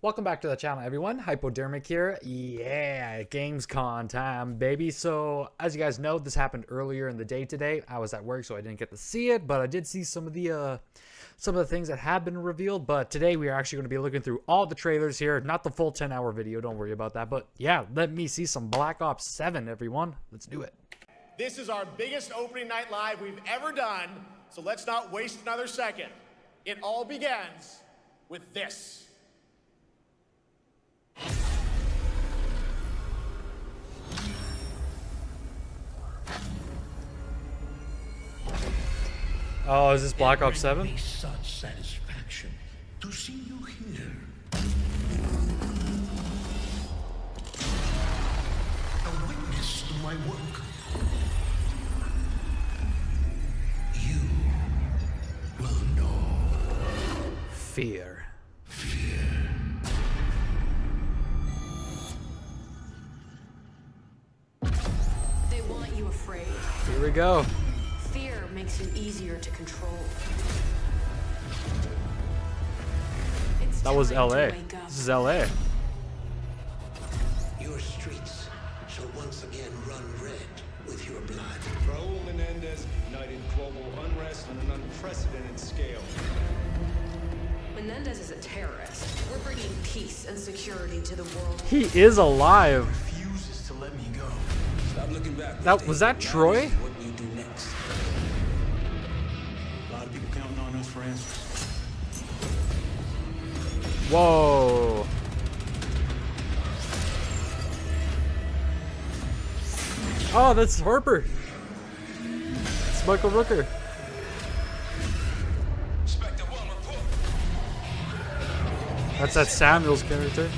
Welcome back to the channel, everyone. Hypodermic here. Yeah, Gamescon time, baby. So, as you guys know, this happened earlier in the day today. I was at work, so I didn't get to see it, but I did see some of the things that have been revealed. But today we are actually going to be looking through all the trailers here. Not the full 10-hour video, don't worry about that. But yeah, let me see some Black Ops 7, everyone. Let's do it. This is our biggest opening night live we've ever done, so let's not waste another second. It all begins with this. Oh, is this Black Ops 7? Me such satisfaction to see you here. A witness to my work. You will know Fear. fear. They want you afraid. Here we go. Fear makes you easier to control. It's That was time to LA. wake up. This is LA. Your streets shall once again run red with your blood. Raul Menendez ignited global unrest on an unprecedented scale. Menendez is a terrorist. We're bringing peace and security to the world. He is alive. Refuses to let me go. Stop looking back. That was that Troy? What we do next. A lot of people counting on us for answers. Whoa. Oh, that's Harper. It's Michael Rooker. Inspector 1, report. That's that Samuels character.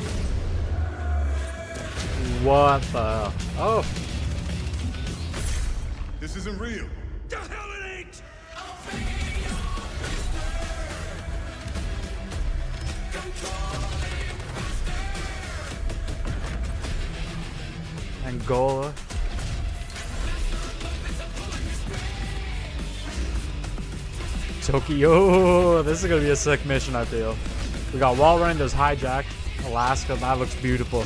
What the? Oh. This isn't real. The hell it ain't! Angola. Tokyo. This is gonna be a sick mission, I feel. We got wall running, there's hijack. Alaska, that looks beautiful.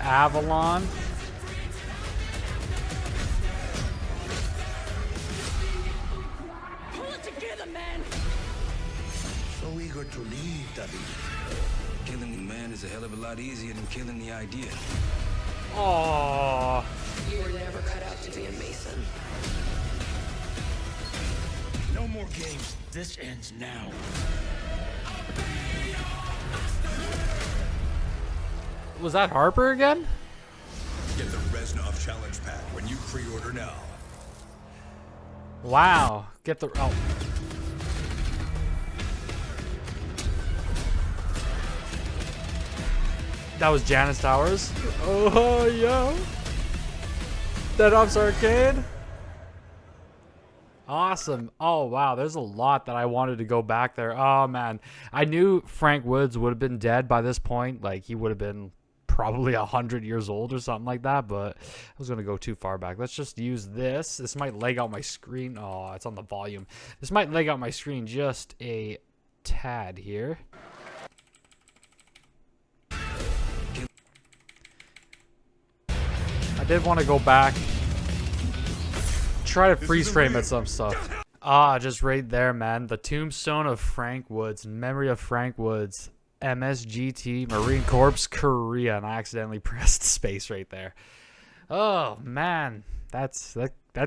Avalon. Pull it together, man! So eager to leave, David. Killing the man is a hell of a lot easier than killing the idea. Oh. You were never cut out to be a Mason. No more games. This ends now. Was that Harper again? Get the Reznov Challenge Pack when you pre-order now. Wow. Get the oh. That was Janice Towers. Oh yo. Dead Ops Arcade. Awesome. Oh wow, there's a lot that I wanted to go back there. Oh man, I knew Frank Woods would have been dead by this point. Like he would have been probably 100 years old or something like that, but I was gonna go too far back. Let's just use this. This might lag out my screen. Oh, it's on the volume. This might lag out my screen just a tad here. I did want to go back, try to freeze frame at some stuff. Ah, just right there, man. The tombstone of Frank Woods, in memory of Frank Woods, MSGT, Marine Corps, Korea, and I accidentally pressed space right there. Oh man, that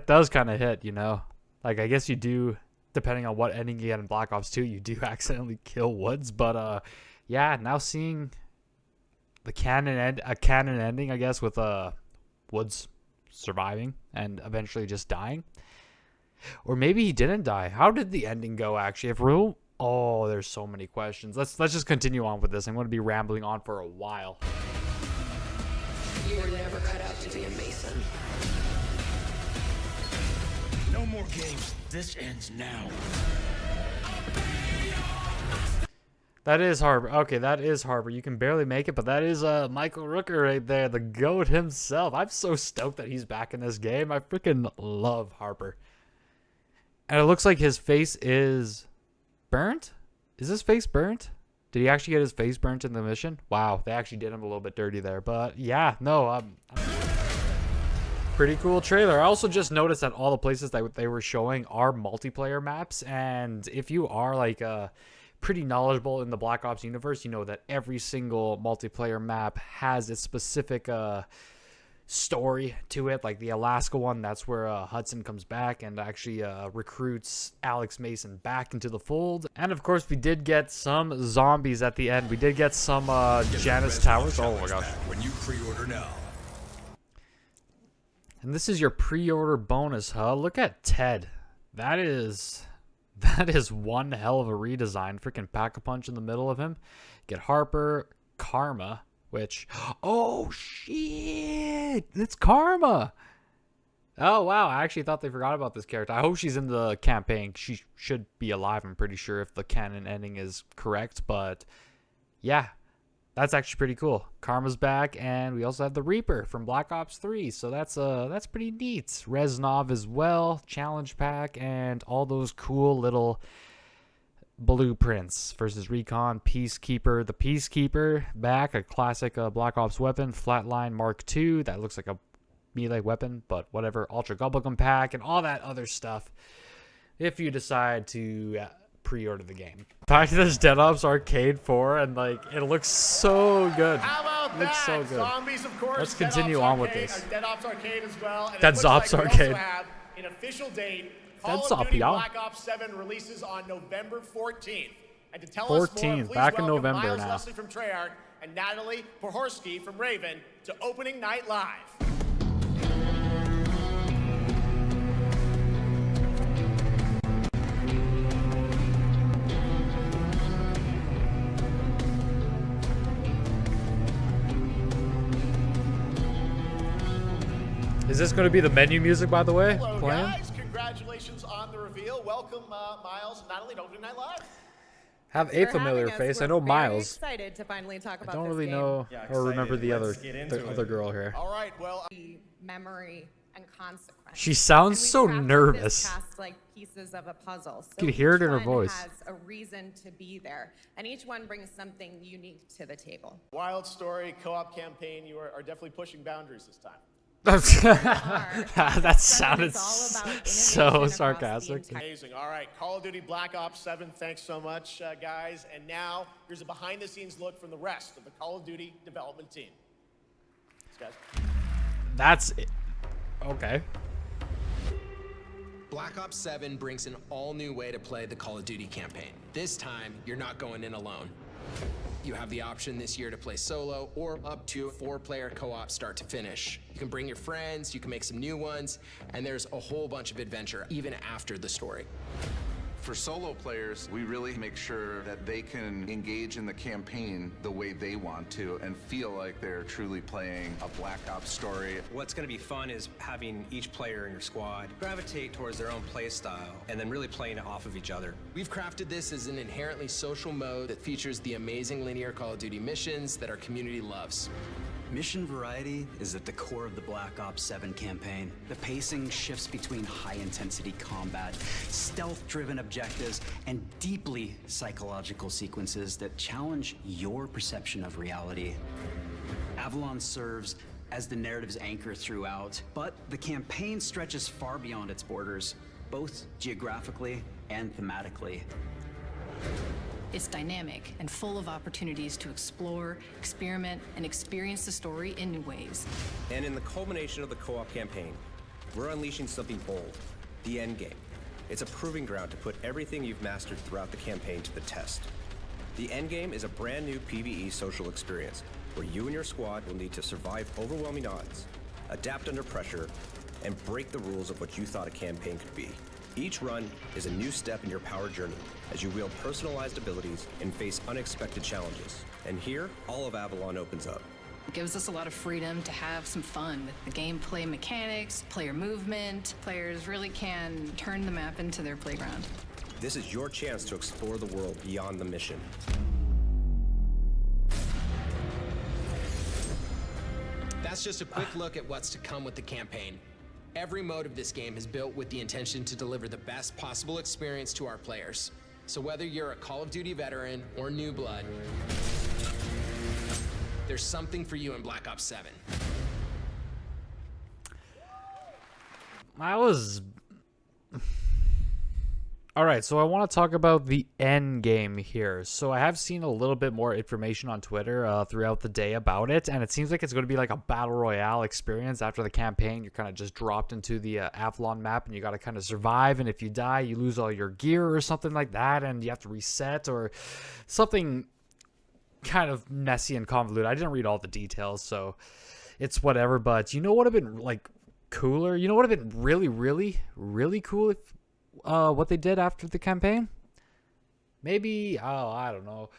does kind of hit, you know. Like I guess you do, depending on what ending you get in Black Ops 2, you do accidentally kill Woods. But yeah, now seeing the canon ending, I guess, with Woods surviving and eventually just dying. Or maybe he didn't die. How did the ending go actually? If real, oh, there's so many questions. Let's just continue on with this. I'm going to be rambling on for a while. You were never cut out to be a Mason. No more games. This ends now. That is Harper. Okay, that is Harper. You can barely make it, but that is Michael Rooker right there, the GOAT himself. I'm so stoked that he's back in this game. I freaking love Harper. And it looks like his face is burnt. Is his face burnt? Did he actually get his face burnt in the mission? Wow, they actually did him a little bit dirty there. But yeah, no, pretty cool trailer. I also just noticed that all the places that they were showing are multiplayer maps, and if you are like pretty knowledgeable in the Black Ops universe, you know that every single multiplayer map has its specific story to it. Like the Alaska one, that's where Hudson comes back and actually recruits Alex Mason back into the fold. And of course, we did get some zombies at the end. We did get some Janus Towers. Oh my gosh. When you pre-order now. And this is your pre-order bonus, huh? Look at Ted. That is one hell of a redesign. Freaking Pack-a-Punch in the middle of him. Get Harper, Karma, which, oh shit, it's Karma. Oh wow, I actually thought they forgot about this character. I hope she's in the campaign. She should be alive, I'm pretty sure, if the canon ending is correct. But yeah, that's actually pretty cool. Karma's back, and we also have the Reaper from Black Ops 3. So that's pretty neat. Reznov as well, challenge pack, and all those cool little blueprints versus Recon, Peacekeeper. The Peacekeeper back, a classic Black Ops weapon, Flatline Mark II. That looks like a melee weapon, but whatever. Ultra Bubblegum pack and all that other stuff if you decide to pre-order the game. Back to this Dead Ops Arcade 4, and like it looks so good. How about it looks that? so good. Zombies, of course. Let's continue on with this. Dead Ops Arcade as well. And Dead it looks Ops like we Arcade. also have an official date. Dead Call of Duty Ops, Black Ops 7 releases on November 14th. And to tell us more, 14th, please back in welcome November Miles now. Leslie from Treyarch and Natalie Pohorsky from Raven to Opening Night Live. Is this going to be the menu music, by the way? Hello, Playing? guys. Congratulations on the reveal. Welcome, Miles and Natalie to Opening Night Live. Have a familiar face. I know Miles. Excited to finally talk about I don't this really game. know or remember the other girl here. All right, well, Memory and consequence. She sounds And we so crafted nervous. This cast like pieces of a puzzle. So You could hear it each in her one voice. Has a reason to be there, and each one brings something unique to the table. Wild Story co-op campaign. You are definitely pushing boundaries this time. That sounded It's all about so innovation across the sarcastic. entire- Amazing. All right, Call of Duty Black Ops 7. Thanks so much, guys. And now here's a behind-the-scenes look from the rest of the Call of Duty development team. Thanks, guys. That's it. Okay. Black Ops 7 brings an all-new way to play the Call of Duty campaign. This time, you're not going in alone. You have the option this year to play solo or up to 4-player co-op start to finish. You can bring your friends, you can make some new ones, and there's a whole bunch of adventure even after the story. For solo players, we really make sure that they can engage in the campaign the way they want to and feel like they're truly playing a Black Ops story. What's going to be fun is having each player in your squad gravitate towards their own play style and then really playing off of each other. We've crafted this as an inherently social mode that features the amazing linear Call of Duty missions that our community loves. Mission variety is at the core of the Black Ops 7 campaign. The pacing shifts between high-intensity combat, stealth-driven objectives, and deeply psychological sequences that challenge your perception of reality. Avalon serves as the narrative's anchor throughout, but the campaign stretches far beyond its borders, both geographically and thematically. It's dynamic and full of opportunities to explore, experiment, and experience the story in new ways. And in the culmination of the co-op campaign, we're unleashing something bold, the end game. It's a proving ground to put everything you've mastered throughout the campaign to the test. The end game is a brand new PvE social experience where you and your squad will need to survive overwhelming odds, adapt under pressure, and break the rules of what you thought a campaign could be. Each run is a new step in your power journey as you wield personalized abilities and face unexpected challenges. And here, all of Avalon opens up. It gives us a lot of freedom to have some fun with the gameplay mechanics, player movement. Players really can turn the map into their playground. This is your chance to explore the world beyond the mission. That's just a quick look at what's to come with the campaign. Every mode of this game is built with the intention to deliver the best possible experience to our players. So whether you're a Call of Duty veteran or new blood, there's something for you in Black Ops 7. I was... Alright, so I want to talk about the end game here. So I have seen a little bit more information on Twitter throughout the day about it, and it seems like it's going to be like a battle royale experience. After the campaign, you're kind of just dropped into the Avalon map, and you got to kind of survive, and if you die, you lose all your gear or something like that, and you have to reset, or something kind of messy and convoluted. I didn't read all the details, so it's whatever, but you know what would have been like cooler? You know what would have been really, really, really cool if what they did after the campaign? Maybe, I don't know,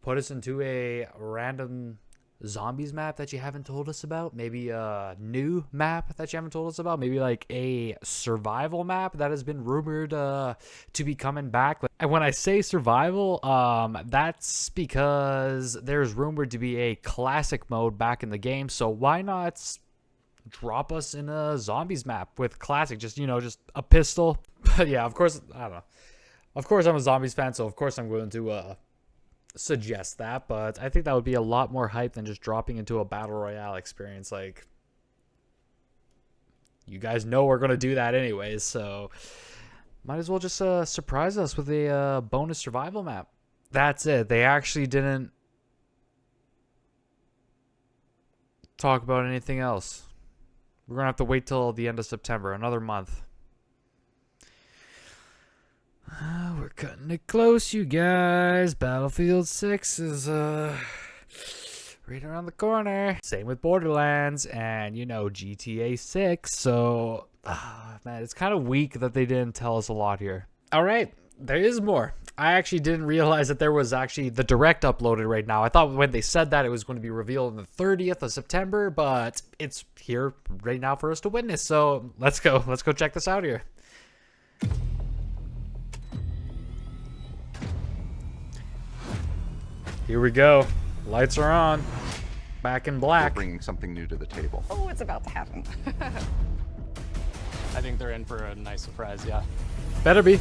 put us into a random zombies map that you haven't told us about. Maybe a new map that you haven't told us about. Maybe like a survival map that has been rumored to be coming back. And when I say survival, that's because there's rumored to be a classic mode back in the game. So why not drop us in a zombies map with classic, just, you know, just a pistol. But yeah, of course, I don't know. Of course, I'm a zombies fan, so of course I'm going to suggest that. But I think that would be a lot more hype than just dropping into a battle royale experience. Like, you guys know we're going to do that anyways, so might as well just surprise us with a bonus survival map. That's it. They actually didn't talk about anything else. We're going to have to wait till the end of September, another month. We're cutting it close, you guys. Battlefield 6 is right around the corner. Same with Borderlands and, you know, GTA 6. So, man, it's kind of weak that they didn't tell us a lot here. All right, there is more. I actually didn't realize that there was actually the direct uploaded right now. I thought when they said that it was going to be revealed on the 30th of September, but it's here right now for us to witness. So let's go check this out here. Here we go. Lights are on. Back in black. We're bringing something new to the table. Oh, it's about to happen. I think they're in for a nice surprise, yeah. Better be.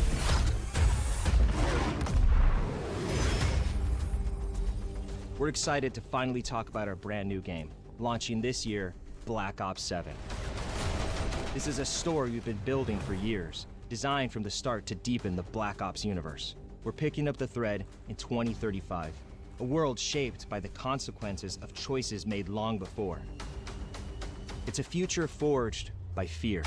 We're excited to finally talk about our brand new game, launching this year, Black Ops 7. This is a story we've been building for years, designed from the start to deepen the Black Ops universe. We're picking up the thread in 2035, a world shaped by the consequences of choices made long before. It's a future forged by fear.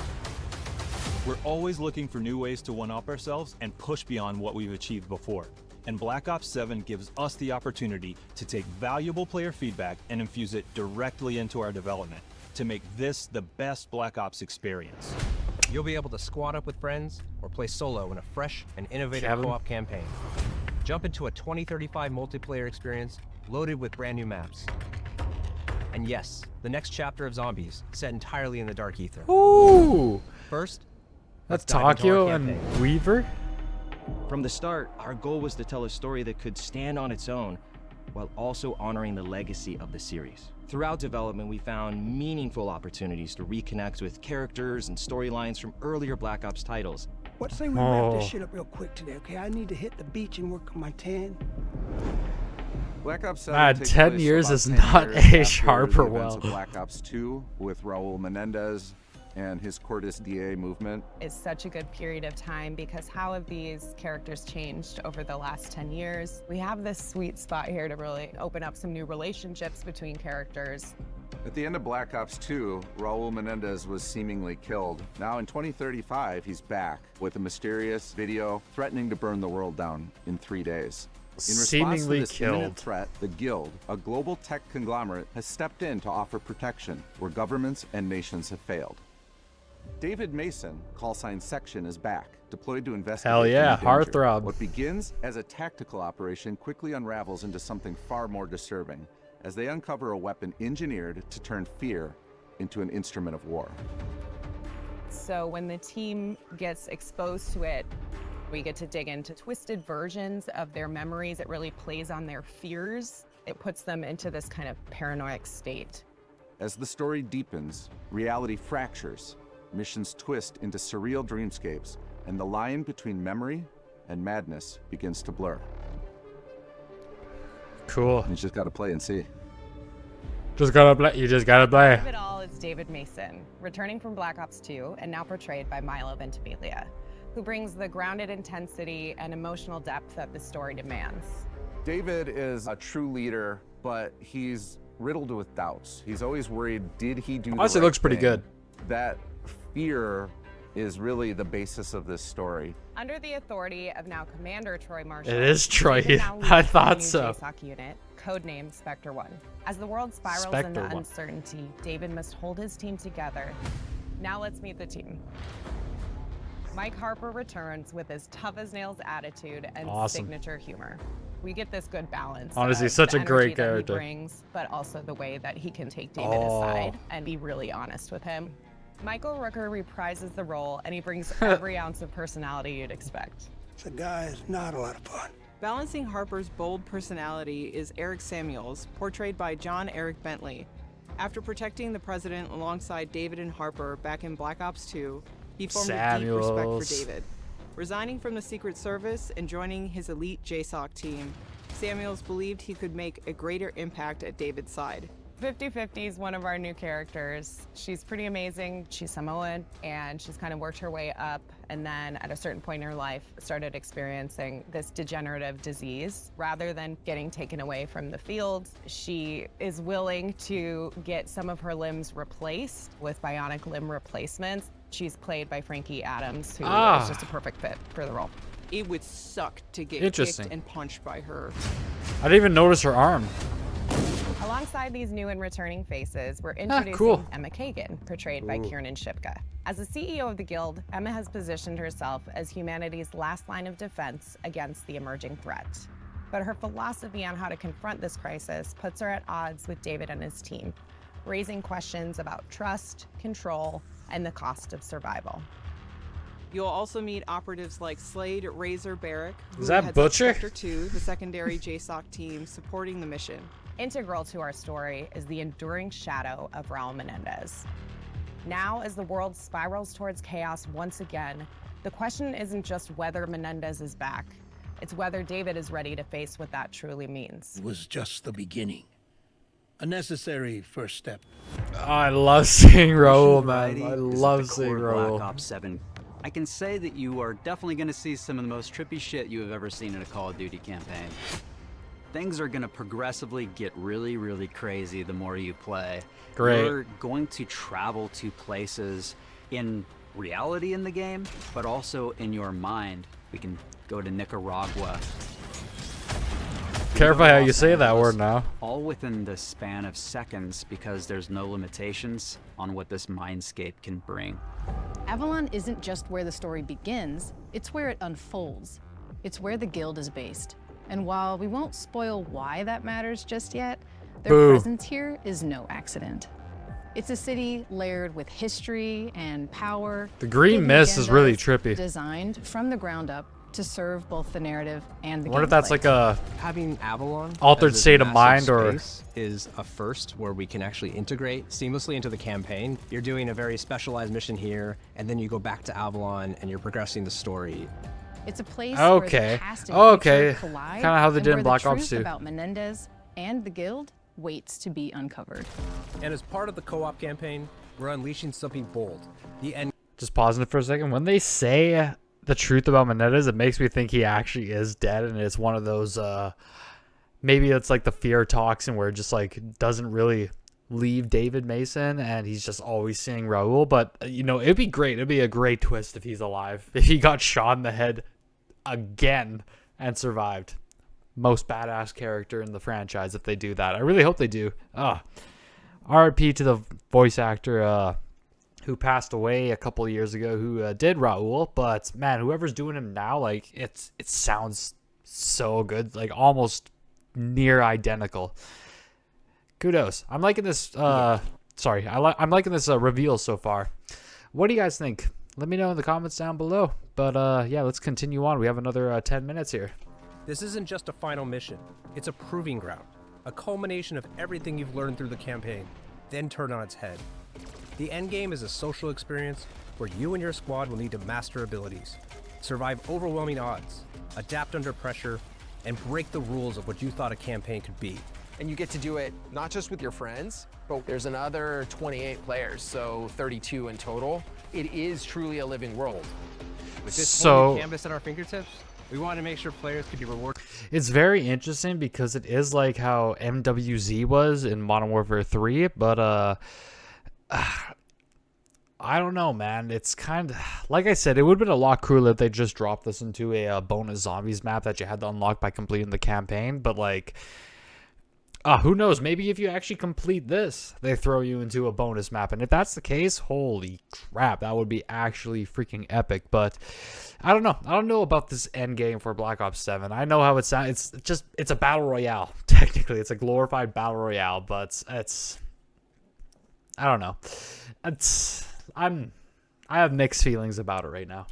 We're always looking for new ways to one-up ourselves and push beyond what we've achieved before. And Black Ops 7 gives us the opportunity to take valuable player feedback and infuse it directly into our development to make this the best Black Ops experience. You'll be able to squad up with friends or play solo in a fresh and innovative co-op campaign. Jump into a 2035 multiplayer experience loaded with brand new maps. And yes, the next chapter of Zombies, set entirely in the Dark Ether. Ooh! First, that's Takeo and Weaver? From the start, our goal was to tell a story that could stand on its own, while also honoring the legacy of the series. Throughout development, we found meaningful opportunities to reconnect with characters and storylines from earlier Black Ops titles. What say we wrap this shit up real quick today, okay? I need to hit the beach and work on my tan. Black Ops 7 takes 10 place years about is 10 not years age after Harper the events well. of Black Ops 2 with Raul Menendez and his Cortes DA movement. It's such a good period of time because how have these characters changed over the last 10 years? We have this sweet spot here to really open up some new relationships between characters. At the end of Black Ops 2, Raul Menendez was seemingly killed. Now in 2035, he's back with a mysterious video threatening to burn the world down in 3 days. In response to this imminent threat, the Guild, a global tech conglomerate, has stepped in to offer protection where governments and nations have failed. David Mason, callsign Section, is back, deployed to investigate. Hell yeah, any danger. heartthrob. What begins as a tactical operation quickly unravels into something far more disturbing, as they uncover a weapon engineered to turn fear into an instrument of war. So when the team gets exposed to it, we get to dig into twisted versions of their memories. It really plays on their fears. It puts them into this kind of paranoid state. As the story deepens, reality fractures, missions twist into surreal dreamscapes, and the line between memory and madness begins to blur. Cool. You just got to play and see. Just gotta play. You just gotta play. Of it all is David Mason, returning from Black Ops 2 and now portrayed by Milo Ventimiglia, who brings the grounded intensity and emotional depth that the story demands. David is a true leader, but he's riddled with doubts. He's always worried, did he do the Honestly, right looks pretty thing? good. That fear is really the basis of this story. Under the authority of now Commander Troy Marshall, It is Troy. David now I leads thought the new so. JSOC unit, codenamed Spectre 1. As the world spirals Spectre into 1. uncertainty, David must hold his team together. Now let's meet the team. Mike Harper returns with his tough-as-nails attitude and Awesome. signature humor. We get this good balance. Honestly, of such the a great energy that he character. brings, but also the way that he can take David Oh. aside and be really honest with him. Michael Rooker reprises the role, and he brings every ounce of personality you'd expect. The guy is not a lot of fun. Balancing Harper's bold personality is Eric Samuels, portrayed by John Eric Bentley. After protecting the president alongside David and Harper back in Black Ops 2, he formed a deep respect Samuels. for David. Resigning from the Secret Service and joining his elite JSOC team, Samuels believed he could make a greater impact at David's side. 50-50 is one of our new characters. She's pretty amazing. She's Samoan, and she's kind of worked her way up, and then at a certain point in her life, started experiencing this degenerative disease. Rather than getting taken away from the field, she is willing to get some of her limbs replaced with bionic limb replacements. She's played by Frankie Adams, who is just a perfect fit for the role. It would suck to get Interesting. kicked and punched by her. I didn't even notice her arm. Alongside these new and returning faces, we're introducing cool. Emma Kagan, portrayed by Kiernan Shipka. As the CEO of the Guild, Emma has positioned herself as humanity's last line of defense against the emerging threat. But her philosophy on how to confront this crisis puts her at odds with David and his team, raising questions about trust, control, and the cost of survival. You'll also meet operatives like Slade Razor Barrick, who Is that heads up Butcher? Spectre 2, the secondary JSOC team supporting the mission. Integral to our story is the enduring shadow of Raul Menendez. Now, as the world spirals towards chaos once again, the question isn't just whether Menendez is back, it's whether David is ready to face what that truly means. It was just the beginning. A necessary first step. I love seeing Raul, Variety man. I is at love the seeing core of Raul. Black Ops 7. I can say that you are definitely going to see some of the most trippy shit you have ever seen in a Call of Duty campaign. Things are going to progressively get really, really crazy the more you play. Great. You're going to travel to places in reality in the game, but also in your mind. We can go to Nicaragua. Careful how you say that word now. All within the span of seconds because there's no limitations on what this mindscape can bring. Avalon isn't just where the story begins, it's where it unfolds. It's where the Guild is based. And while we won't spoil why that matters just yet, their Boo. presence here is no accident. It's a city layered with history and power. The green hidden mist is really agendas trippy. Designed from the ground up to serve both the narrative and the I wonder if that's gameplay. like a Having Avalon altered as a state of massive mind or space is a first where we can actually integrate seamlessly into the campaign. You're doing a very specialized mission here, and then you go back to Avalon and you're progressing the story. It's a place Okay. where the past and Okay. future collide, Kinda how they and did in where Black the Ops truth 2. about Menendez and the Guild waits to be uncovered. And as part of the co-op campaign, we're unleashing something bold. The end. just pausing it for a second. When they say the truth about Menendez, it makes me think he actually is dead, and it's one of those maybe it's like the fear toxin where it just like doesn't really leave David Mason and he's just always seeing Raul. But you know, it'd be great. It'd be a great twist if he's alive. If he got shot in the head again and survived. Most badass character in the franchise if they do that. I really hope they do. RIP to the voice actor who passed away a couple of years ago who did Raul, but man, whoever's doing him now, like it sounds so good, like almost near identical. Kudos. I'm liking this I'm liking this reveal so far. What do you guys think? Let me know in the comments down below. But yeah, let's continue on. We have another 10 minutes here. This isn't just a final mission. It's a proving ground, a culmination of everything you've learned through the campaign, then turned on its head. The endgame is a social experience where you and your squad will need to master abilities. survive overwhelming odds, adapt under pressure, and break the rules of what you thought a campaign could be. And you get to do it not just with your friends, but there's another 28 players, so 32 in total. It is truly a living world. With this whole new canvas at our fingertips, we wanted to make sure players could be rewarded. It's very interesting because it is like how MWZ was in Modern Warfare 3, but I don't know, man. It's kind of like I said, it would have been a lot cooler if they just dropped this into a bonus zombies map that you had to unlock by completing the campaign. But like, who knows? Maybe if you actually complete this, they throw you into a bonus map, and if that's the case, holy crap, that would be actually freaking epic. But I don't know. I don't know about this end game for Black Ops 7. I know how it sounds. It's a battle royale. Technically, it's a glorified battle royale, but I don't know. I have mixed feelings about it right now.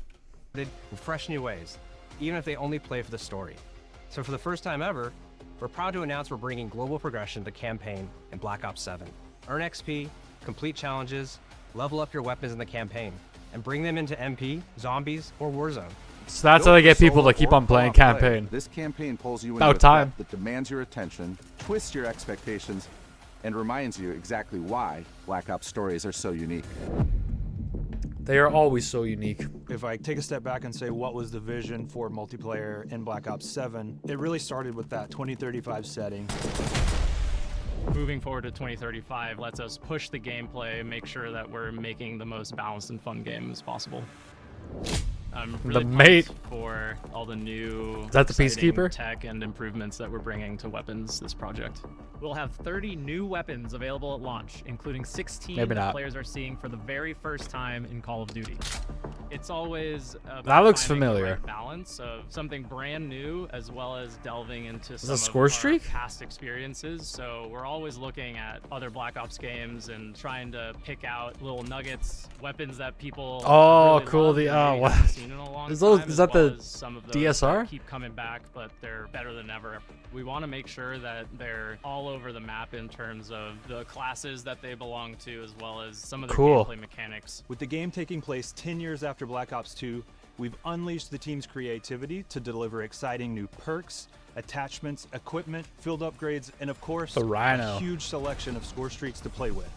In fresh new ways, even if they only play for the story. So for the first time ever, we're proud to announce we're bringing global progression to campaign in Black Ops 7. Earn XP, complete challenges, level up your weapons in the campaign, and bring them into MP, zombies, or Warzone. So that's how they get people to keep on playing campaign. This campaign pulls you into About a time. threat that demands your attention, twists your expectations, and reminds you exactly why Black Ops stories are so unique. They are always so unique. If I take a step back and say what was the vision for multiplayer in Black Ops 7, it really started with that 2035 setting. Moving forward to 2035 lets us push the gameplay, make sure that we're making the most balanced and fun game as possible. I'm really pumped for all the new Is that the exciting Peacekeeper? Tech and improvements that we're bringing to weapons this project. We'll have 30 new weapons available at launch, including 16 Maybe that not. players are seeing for the very first time in Call of Duty. It's always about That looks finding the familiar. right balance of something brand new as well as delving into Is some that of Score our Streak? past experiences. So we're always looking at other Black Ops games and trying to pick out little nuggets, weapons that people Oh, really cool. love The and maybe what? haven't seen in a long Is those? time, Is as that well the as some of those DSR? that keep coming back, but they're better than ever. We want to make sure that they're all over the map in terms of the classes that they belong to, as well as some of the Cool. gameplay mechanics. With the game taking place 10 years after Black Ops 2, we've unleashed the team's creativity to deliver exciting new perks, attachments, equipment, field upgrades, and of course, The Rhino. a huge selection of score streaks to play with.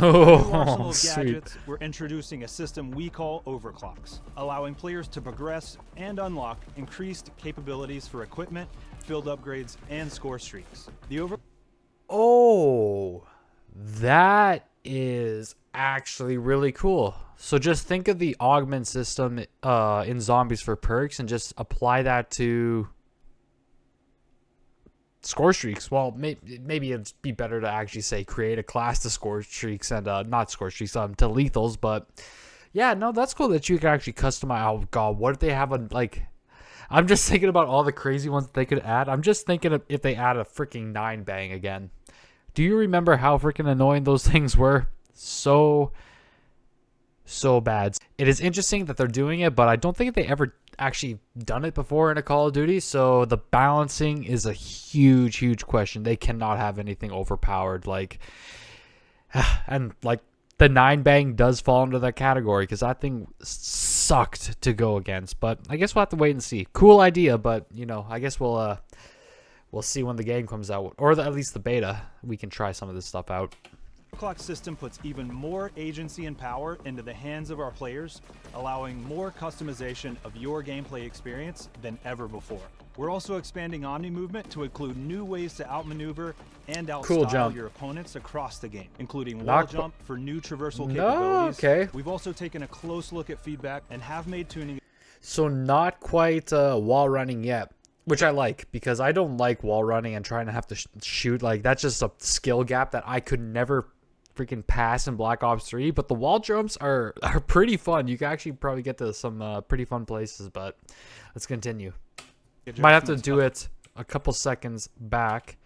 Oh, With a new arsenal of sweet. gadgets, we're introducing a system we call overclocks, allowing players to progress and unlock increased capabilities for equipment, field upgrades, and score streaks. Oh, that is actually really cool. So just think of the augment system in zombies for perks and just apply that to score streaks. Well, maybe it'd be better to actually say create a class to score streaks and not score streaks, to lethals. But yeah, no, that's cool that you can actually customize. Oh god, what if they have a like? I'm just thinking about all the crazy ones that they could add. I'm just thinking of if they add a freaking 9-bang again. Do you remember how freaking annoying those things were? So bad. It is interesting that they're doing it, but I don't think they ever actually done it before in a Call of Duty. So the balancing is a huge question. They cannot have anything overpowered. And the 9-bang does fall into that category because that thing sucked to go against. But I guess we'll have to wait and see. Cool idea, but I guess we'll see when the game comes out, or at least the beta. We can try some of this stuff out. The clock system puts even more agency and power into the hands of our players, allowing more customization of your gameplay experience than ever before. We're also expanding Omni movement to include new ways to outmaneuver and outstyle your opponents across the game, including wall jump for new traversal capabilities. Okay. We've also taken a close look at feedback and have made tuning. So not quite wall running yet, which I like because I don't like wall running and trying to have to shoot. Like that's just a skill gap that I could never freaking pass in Black Ops 3. But the wall jumps are pretty fun. You can actually probably get to some pretty fun places. But let's continue. Might have to do it a couple seconds back,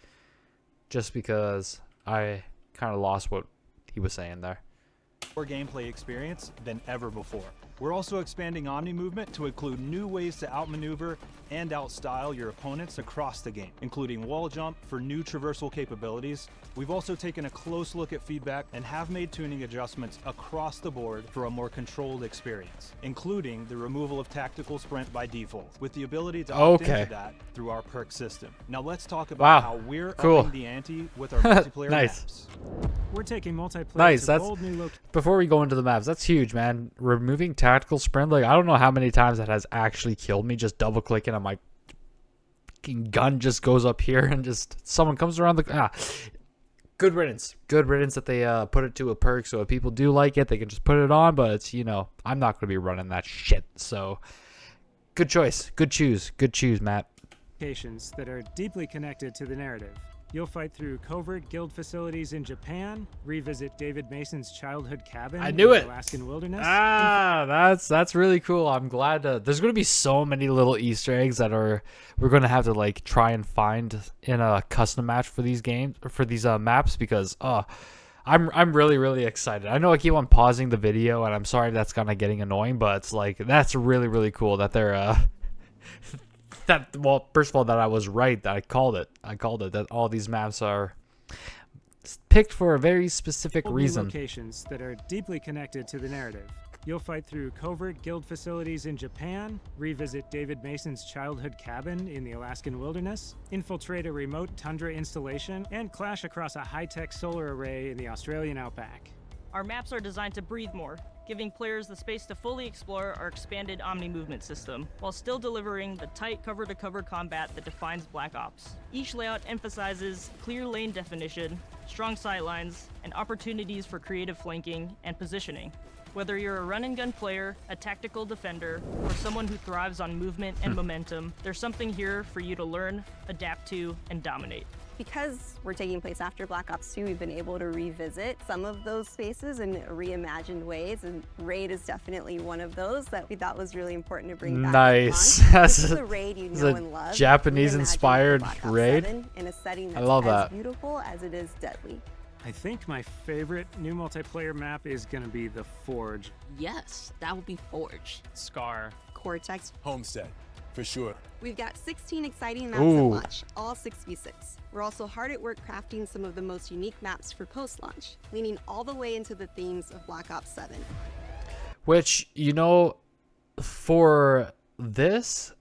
just because I kind of lost what he was saying there. More gameplay experience than ever before. We're also expanding Omni movement to include new ways to outmaneuver and outstyle your opponents across the game, including wall jump for new traversal capabilities. We've also taken a close look at feedback and have made tuning adjustments across the board for a more controlled experience, including the removal of tactical sprint by default, with the ability to opt into that through our perk system. Now let's talk about how we're upping the ante with our multiplayer maps. We're taking multiplayer Nice. to bold new Before we go into the maps, that's huge, man. Removing tactical sprint, like I don't know how many times that has actually killed me. Just double clicking on my fucking gun just goes up here and just someone comes around the good riddance. Good riddance that they put it to a perk, so if people do like it, they can just put it on. But it's, you know, I'm not gonna be running that shit. So good choice. Good choose, Matt. locations that are deeply connected to the narrative. You'll fight through covert guild facilities in Japan, revisit David Mason's childhood cabin I knew in it. the Alaskan wilderness. That's really cool. I'm glad there's going to be so many little Easter eggs that we're going to have to like try and find in a custom match for these games, for these maps, because I'm really excited. I know I keep on pausing the video and I'm sorry if that's kind of getting annoying, but it's like that's really cool that they're well, first of all, that I was right, that I called it, that all these maps are picked for a very specific reason. Locations that are deeply connected to the narrative. You'll fight through covert guild facilities in Japan, revisit David Mason's childhood cabin in the Alaskan wilderness, infiltrate a remote tundra installation, and clash across a high-tech solar array in the Australian outback. Our maps are designed to breathe more, giving players the space to fully explore our expanded Omni movement system, while still delivering the tight cover-to-cover combat that defines Black Ops. Each layout emphasizes clear lane definition, strong sightlines, and opportunities for creative flanking and positioning. Whether you're a run-and-gun player, a tactical defender, or someone who thrives on movement and momentum, there's something here for you to learn, adapt to, and dominate. Because we're taking place after Black Ops 2, we've been able to revisit some of those spaces in reimagined ways, and Raid is definitely one of those that we thought was really important to bring back. Nice. This is a Raid you know and love. Japanese-inspired Raid. In a setting that's I love as that. beautiful as it is deadly. I think my favorite new multiplayer map is going to be the Forge. Yes, that would be Forge. Scar. Cortex. Homestead, for sure. We've got 16 exciting maps at Ooh. launch, all 6v6. We're also hard at work crafting some of the most unique maps for post-launch, leaning all the way into the themes of Black Ops 7. Which, you know, for this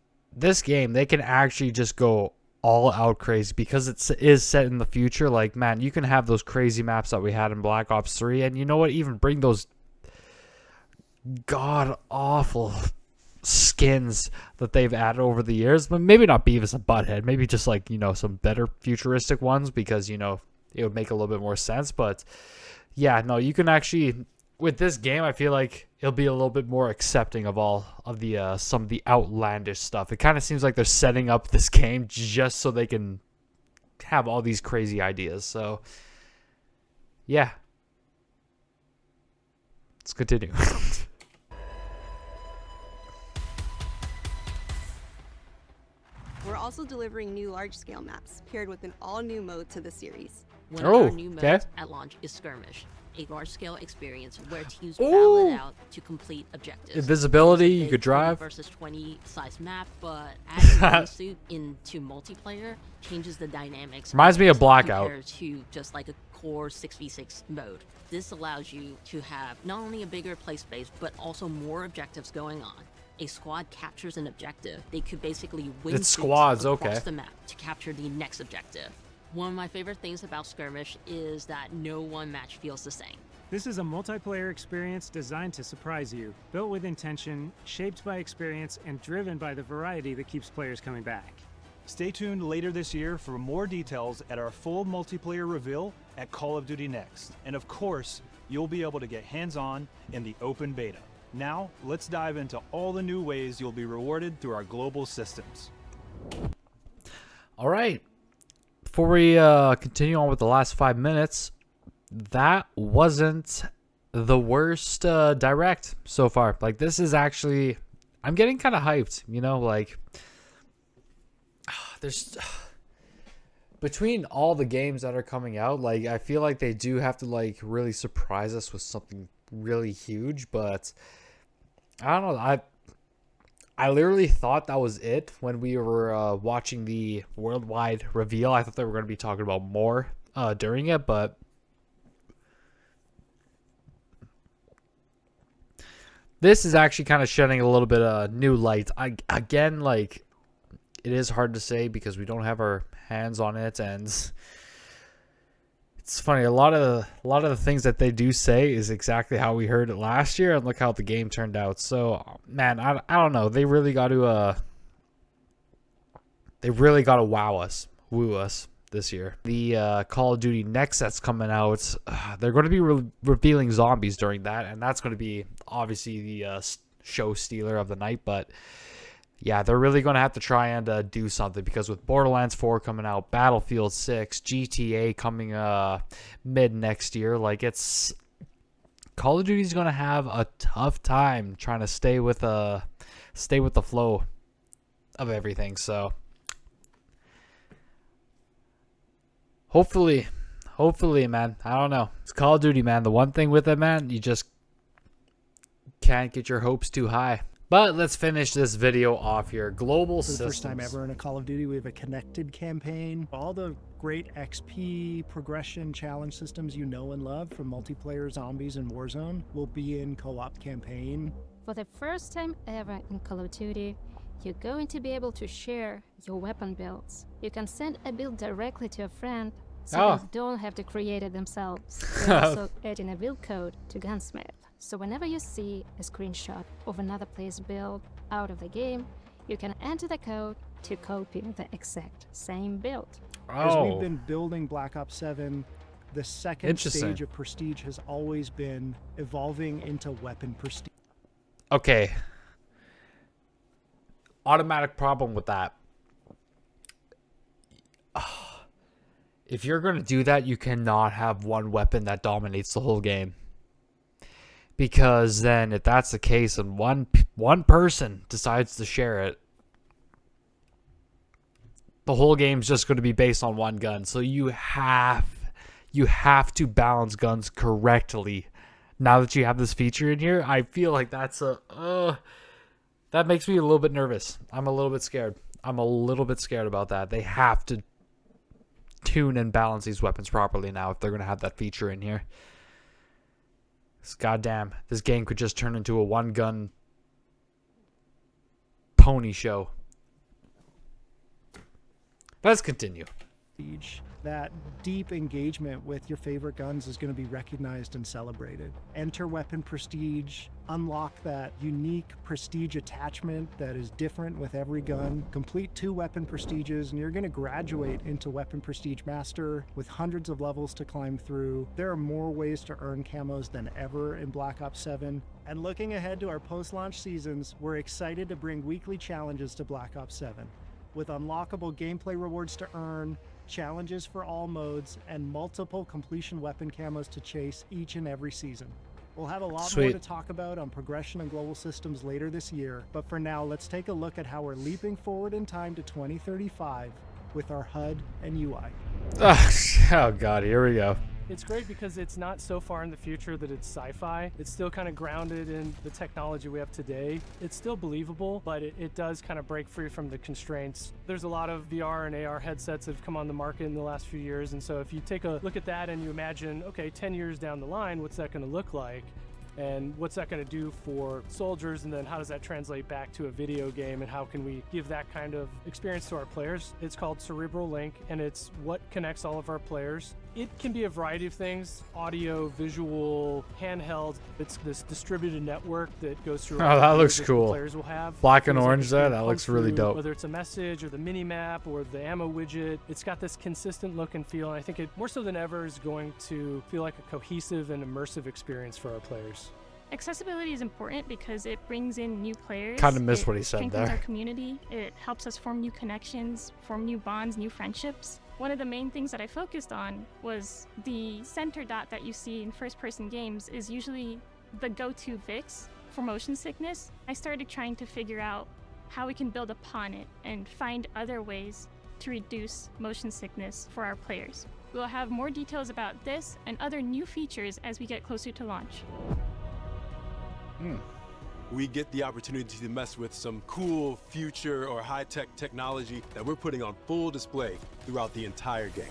game, they can actually just go all out crazy because it is set in the future. Like, man, you can have those crazy maps that we had in Black Ops 3, and you know what, even bring those god awful skins that they've added over the years, but maybe not Beavis and Butthead, maybe just like, you know, some better futuristic ones, because, you know, it would make a little bit more sense. But yeah, no, you can actually, with this game, I feel like it'll be a little bit more accepting of all of the some of the outlandish stuff. It kind of seems like they're setting up this game just so they can have all these crazy ideas. So yeah, let's continue. We're also delivering new large-scale maps, paired with an all-new mode to the series. One of our new modes at launch is Skirmish, a large-scale experience where teams battle it out to complete objectives. Invisibility, you could drive. Versus 20 size map, but adding wingsuit into multiplayer changes the dynamics. Reminds me of Blackout. Compared to just like a core 6v6 mode. This allows you to have not only a bigger play space, but also more objectives going on. A squad captures an objective, they could basically win squads, across okay. the map to capture the next objective. One of my favorite things about Skirmish is that no one match feels the same. This is a multiplayer experience designed to surprise you, built with intention, shaped by experience, and driven by the variety that keeps players coming back. Stay tuned later this year for more details at our full multiplayer reveal at Call of Duty Next. And of course, you'll be able to get hands-on in the open beta. Now, let's dive into all the new ways you'll be rewarded through our global systems. All right. Before we continue on with the last 5 minutes, that wasn't the worst direct so far. Like, this is actually, I'm getting kind of hyped, you know, like, there's, between all the games that are coming out, like, I feel like they do have to, like, really surprise us with something really huge, but I don't know. I literally thought that was it when we were watching the worldwide reveal. I thought they were going to be talking about more during it, but this is actually kind of shedding a little bit of new light. Again, like, it is hard to say because we don't have our hands on it, and it's funny. A lot of the things that they do say is exactly how we heard it last year, and look how the game turned out. So, man, I don't know. They really got to woo us this year. The Call of Duty next that's coming out, they're going to be revealing zombies during that, and that's going to be obviously the show stealer of the night. But yeah, they're really going to have to try and do something, because with Borderlands 4 coming out, Battlefield 6, GTA coming mid next year, like, it's Call of Duty's going to have a tough time trying to stay with the flow of everything. So hopefully, man, I don't know. It's Call of Duty, man. The one thing with it, man, you just can't get your hopes too high. But let's finish this video off here. Global For the systems. first time ever in a Call of Duty, we have a connected campaign. All the great XP, progression, challenge systems you know and love from multiplayer, zombies, and Warzone will be in co-op campaign. For the first time ever in Call of Duty, you're going to be able to share your weapon builds. You can send a build directly to a friend, so they don't have to create it themselves. We're also adding a build code to Gunsmith. So whenever you see a screenshot of another player's build out of the game, you can enter the code to copy the exact same build. As we've been building Black Ops 7, the second stage of Prestige has always been evolving into weapon Prestige. Okay. Automatic problem with that. If you're going to do that, you cannot have one weapon that dominates the whole game. Because then, if that's the case and one person decides to share it, the whole game's just going to be based on one gun. So you have to balance guns correctly. Now that you have this feature in here, I feel like that's that makes me a little bit nervous. I'm a little bit scared. I'm a little bit scared about that. They have to tune and balance these weapons properly now if they're going to have that feature in here. Goddamn, this game could just turn into a one-gun pony show. Let's continue. That deep engagement with your favorite guns is going to be recognized and celebrated. Enter weapon prestige, unlock that unique prestige attachment that is different with every gun, complete 2 weapon prestiges, and you're going to graduate into weapon prestige master with hundreds of levels to climb through. There are more ways to earn camos than ever in Black Ops 7. And looking ahead to our post-launch seasons, we're excited to bring weekly challenges to Black Ops 7 with unlockable gameplay rewards to earn, challenges for all modes, and multiple completion weapon camos to chase each and every season. We'll have a lot more to talk about on progression and global systems later this year, but for now, let's take a look at how we're leaping forward in time to 2035 with our HUD and UI. Oh god, here we go. It's great because it's not so far in the future that it's sci-fi. It's still kind of grounded in the technology we have today. It's still believable, but it does kind of break free from the constraints. There's a lot of VR and AR headsets that have come on the market in the last few years, and so if you take a look at that and you imagine, okay, 10 years down the line, what's that going to look like? And what's that going to do for soldiers, and then how does that translate back to a video game, and how can we give that kind of experience to our players? It's called Cerebral Link, and it's what connects all of our players. It can be a variety of things: audio, visual, handheld. It's this distributed network that goes through. Oh, that looks cool. Players will have black and orange there. That looks really dope. Whether it's a message or the mini map or the ammo widget, it's got this consistent look and feel. And I think it more so than ever is going to feel like a cohesive and immersive experience for our players. Accessibility is important because it brings in new players. Kind of missed what he said there. It strengthens our community. It helps us form new connections, form new bonds, new friendships. One of the main things that I focused on was the center dot that you see in first-person games is usually the go-to fix for motion sickness. I started trying to figure out how we can build upon it and find other ways to reduce motion sickness for our players. We'll have more details about this and other new features as we get closer to launch. we get the opportunity to mess with some cool future or high-tech technology that we're putting on full display throughout the entire game.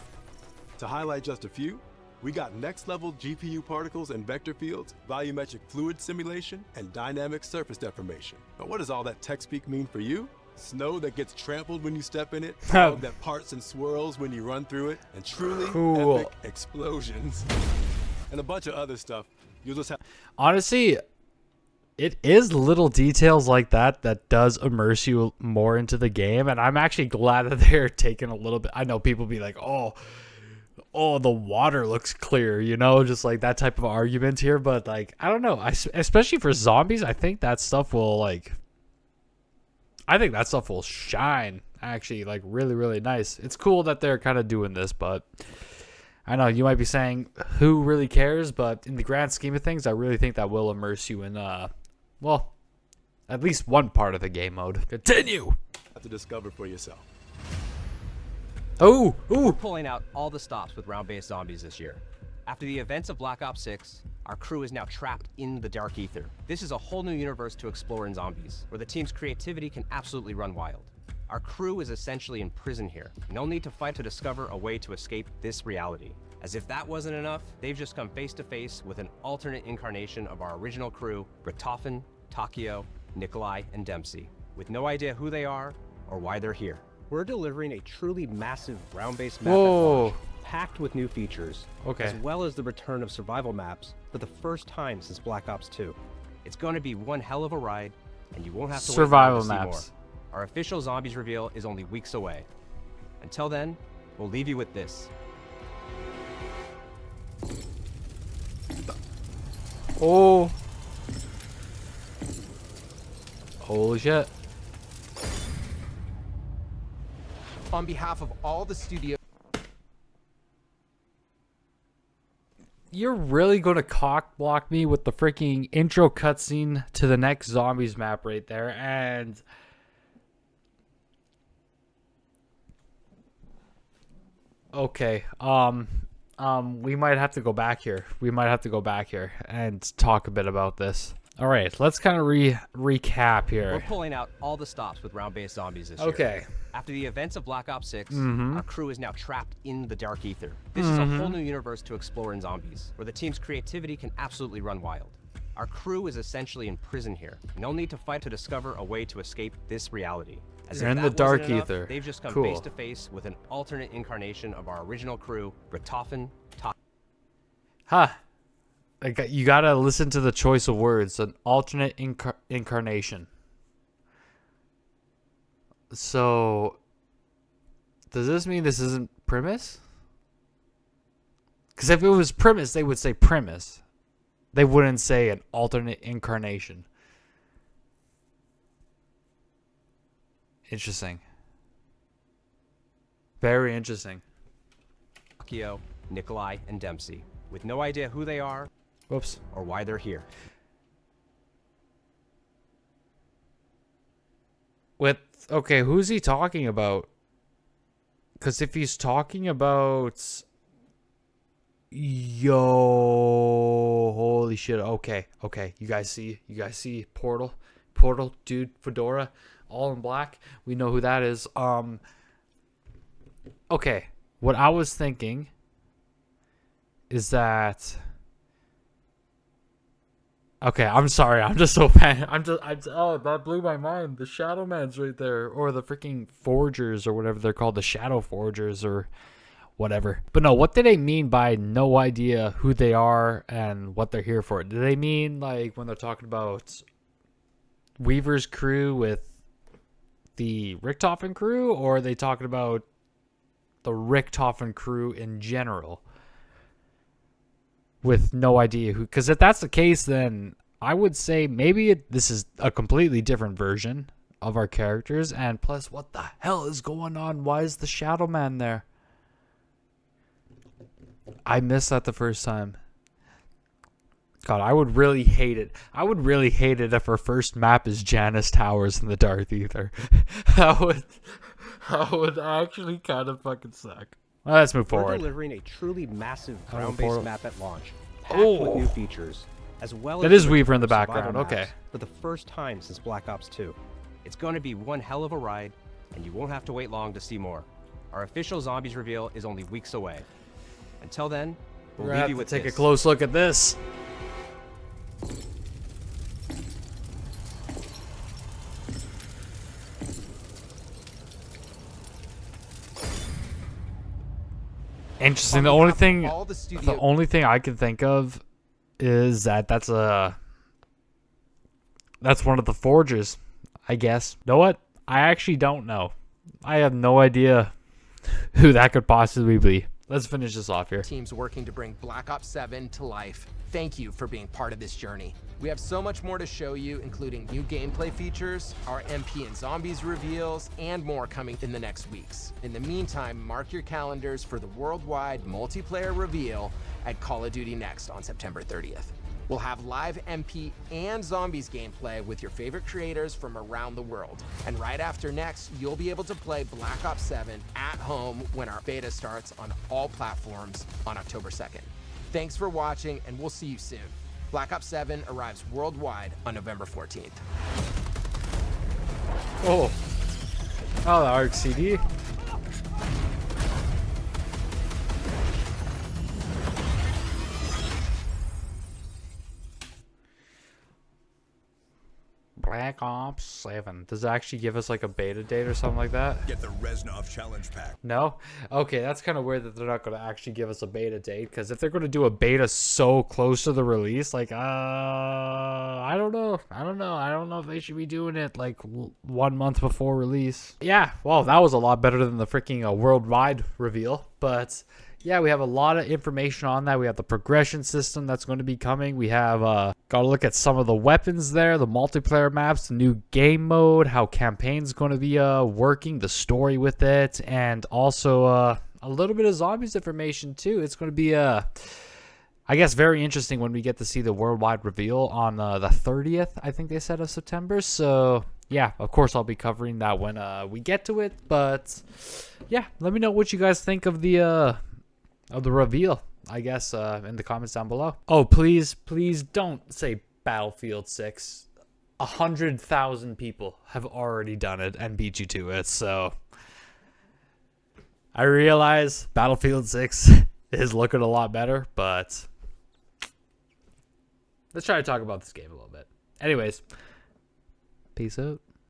To highlight just a few, we got next-level GPU particles and vector fields, volumetric fluid simulation, and dynamic surface deformation. But what does all that tech speak mean for you? Snow that gets trampled when you step in it, fog that parts and swirls when you run through it, and truly epic explosions. And a bunch of other stuff. You'll just have... Honestly, it is little details like that that does immerse you more into the game, and I'm actually glad that they're taking a little bit. I know people be like, oh, the water looks clear, you know, just like that type of argument here. But like, I don't know, especially for zombies, I think that stuff will shine actually, like really, really nice. It's cool that they're kind of doing this, but I know you might be saying, who really cares? But in the grand scheme of things, I really think that will immerse you in, well, at least one part of the game mode. Continue! Have to discover for yourself. Oh, We're pulling out all the stops with round-based zombies this year. After the events of Black Ops 6, our crew is now trapped in the dark ether. This is a whole new universe to explore in zombies, where the team's creativity can absolutely run wild. Our crew is essentially in prison here. No need to fight to discover a way to escape this reality. As if that wasn't enough, they've just come face to face with an alternate incarnation of our original crew, Richtofen, Takio, Nikolai, and Dempsey, with no idea who they are or why they're here. We're delivering a truly massive round-based map at launch, packed with new features, as well as the return of survival maps for the first time since Black Ops 2. It's going to be one hell of a ride, and you won't have to wait long to see more. Our official Zombies reveal is only weeks away. Until then, we'll leave you with this. Oh. Holy shit. On behalf of all the studio... You're really going to cock block me with the freaking intro cutscene to the next zombies map right there, and... Okay, we might have to go back here. We might have to go back here and talk a bit about this. All right, let's kind of recap here. We're pulling out all the stops with round-based zombies this year. Okay. After the events of Black Ops 6, our crew is now trapped in the dark ether. This is a whole new universe to explore in zombies, where the team's creativity can absolutely run wild. Our crew is essentially in prison here. No need to fight to discover a way to escape this reality. As You're if in that the dark wasn't enough, ether. They've just come Cool. face to face with an alternate incarnation of our original crew, Richtofen, You gotta listen to the choice of words. An alternate incarnation. So, does this mean this isn't Primus? Because if it was Primus, they would say Primus. They wouldn't say an alternate incarnation. Interesting. Very interesting. Takio, Nikolai, and Dempsey, with no idea who they are Whoops. or why they're here. Okay, who's he talking about? Because if he's talking about... Yo, holy shit. Okay. You guys see Portal, dude, Fedora, all in black. We know who that is. Okay. What I was thinking is that... Okay, I'm sorry. I'm just so fan. Oh, that blew my mind. The Shadow Man's right there, or the freaking Forgers, or whatever they're called, the Shadow Forgers, or whatever. But no, what do they mean by no idea who they are and what they're here for? Do they mean like when they're talking about Weaver's crew with the Richtofen crew, or are they talking about the Richtofen crew in general? With no idea who, because if that's the case, then I would say maybe this is a completely different version of our characters. And plus, what the hell is going on? Why is the Shadow Man there? I missed that the first time. God, I would really hate it. I would really hate it if our first map is Janus Towers in the Dark Ether. That would actually kind of fucking suck. Well, let's move forward. We're delivering a truly massive ground-based map at launch, packed Oh. with new features, as well That as is the Weaver in the return of background, survival okay. maps for the first time since Black Ops 2. It's going to be one hell of a ride, and you won't have to wait long to see more. Our official Zombies reveal is only weeks away. Until then, we'll We're leave gonna you have with to take this. a close look at this. Interesting. The only thing I can think of is that that's one of the forgers, I guess. Know what? I actually don't know. I have no idea who that could possibly be. Let's finish this off here. Teams working to bring Black Ops 7 to life. Thank you for being part of this journey. We have so much more to show you, including new gameplay features, our MP and Zombies reveals, and more coming in the next weeks. In the meantime, mark your calendars for the worldwide multiplayer reveal at Call of Duty Next on September 30th. We'll have live MP and Zombies gameplay with your favorite creators from around the world. And right after Next, you'll be able to play Black Ops 7 at home when our beta starts on all platforms on October 2nd. Thanks for watching, and we'll see you soon. Black Ops 7 arrives worldwide on November 14th. Oh, the ARC CD. Black Ops 7. Does it actually give us like a beta date or something like that? Get the Reznov Challenge Pack. No? Okay, that's kind of weird that they're not going to actually give us a beta date, because if they're going to do a beta so close to the release, like, I don't know. I don't know if they should be doing it like 1 month before release. Yeah, well, that was a lot better than the freaking worldwide reveal, but yeah, we have a lot of information on that. We have the progression system that's going to be coming. We have got to look at some of the weapons there, the multiplayer maps, the new game mode, how campaign's going to be working, the story with it, and also a little bit of Zombies information too. It's going to be I guess very interesting when we get to see the worldwide reveal on the 30th, I think they said, of September. So yeah, of course I'll be covering that when we get to it. But yeah, let me know what you guys think of the reveal, I guess, in the comments down below. Oh, please don't say Battlefield 6. 100,000 people have already done it and beat you to it, so I realize Battlefield 6 is looking a lot better, but let's try to talk about this game a little bit. Anyways, peace out.